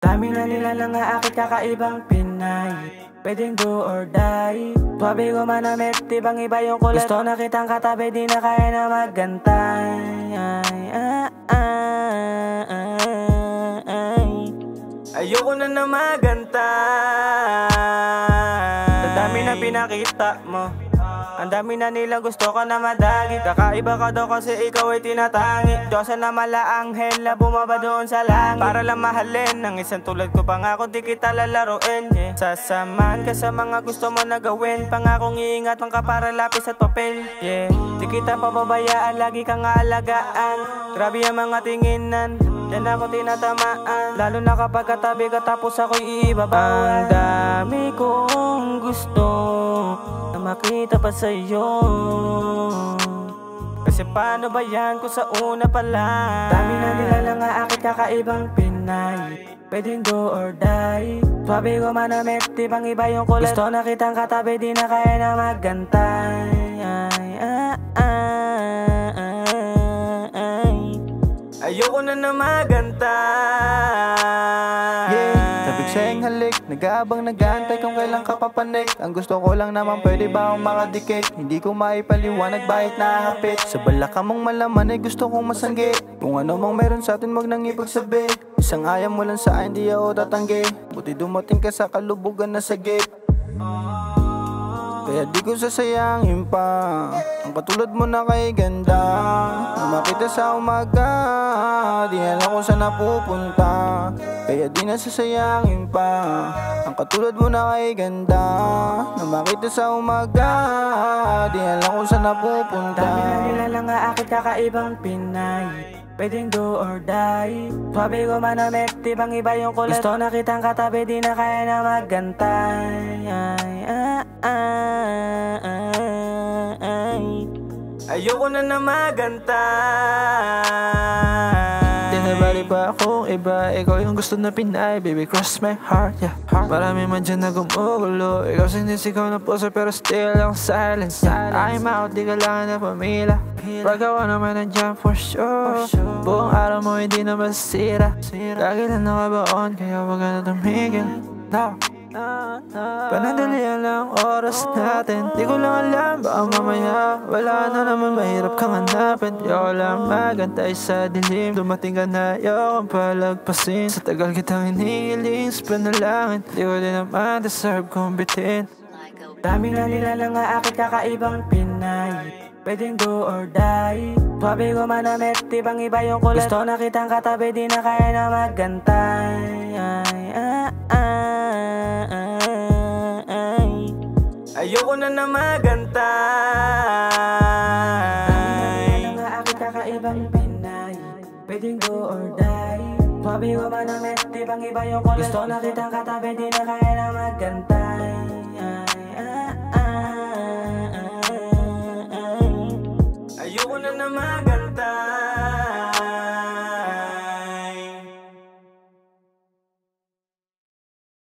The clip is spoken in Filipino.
Dami na nila lang aakit kakaibang Pinay, pwedeng do or die. Tuwabi ko manamit, ibang iba yung kulit. Gusto na kitang katabi, di na kaya na maggantay. Ayoko na na magantay. Sa dami na pinakita mo, ang dami na nilang gusto ka na madagi. Kakaiba ka daw kasi ikaw ay tinatangi. Diyosa na malaanghel na bumaba doon sa langit, para lang mahalin ng isang tulad ko. Pangako di kita lalaroin, Sasamahan ka sa mga gusto mo na gawin. Pangakong iingatan ka para lapis at papel, Di kita pababayaan, lagi kang aalagaan. Grabe ang mga tinginan, yan ako tinatamaan. Lalo na kapag katabi ka tapos ako'y iibabawan. Ang dami kong gusto na makita pa sa'yo, kasi paano ba yan kung sa una pa lang? Dami na nila lang aakit kakaibang Pinay, pwedeng do or die. Tuwabi ko manamit, ibang iba yung kulit. Gusto na kitang katabi, di na kaya na maggantay. Ayoko na na magantay. Sabik sa'yong halik, nag-aabang nag-aantay kung kailan ka papanik. Ang gusto ko lang naman, pwede ba akong makadikit? Hindi ko maipaliwanag bakit nakakapit. Sa balaka mong malaman ay gusto kong masanggi. Kung ano mang meron sa atin, wag nang ipagsabi. Isang ayaw mo lang sa akin, di ako tatanggi. Buti dumating ka sa kalubugan na sagip, kaya di ko sasayangin pa ang katulad mo na kay ganda. Na makita sa umaga, di alam kung saan napupunta. Kaya di na sasayangin pa ang katulad mo na kay ganda. Na makita sa umaga, di alam kung saan napupunta. Dami na nila lang aakit kakaibang Pinay, pwedeng do or die. Tuwabi ko manamit, ibang iba yung kulit. Gusto na kitang katabi, di na kaya na maggantay. Ayoko na na magantay. Di na bali pa akong iba, ikaw yung gusto na Pinay, baby cross my heart, Marami man dyan na gumugulo, ikaw sinisigaw na puso pero still ang silence, I'm out, di kailangan na pamila. Pagkawa naman nandiyan for sure, buong araw mo hindi na masira. Lagi lang nakabaon, kaya wag ka na tumigil. Panandalian lang oras natin, di ko lang alam, baka mamaya wala na naman, mahirap kang hanapin. Di ako lang magantay sa dilim, dumating ka na ayokong palagpasin. Sa tagal kitang hinihiling, sa panalangin, di ko din naman deserve kong bitin. Dami na nila lang aakit kakaibang Pinay, pwedeng do or die. Tuwabi ko manamit, ibang iba yung kulit. Gusto na kitang katabi, di na kaya na maggantay. Ayoko na na magantay. Dami na nila lang aakit kakaibang Pinay, pwedeng do or die. Tuwabi ko manamit, ibang iba yung kulit. Gusto na kitang katabi, di na kaya na maggantay. Ayoko na na magantay.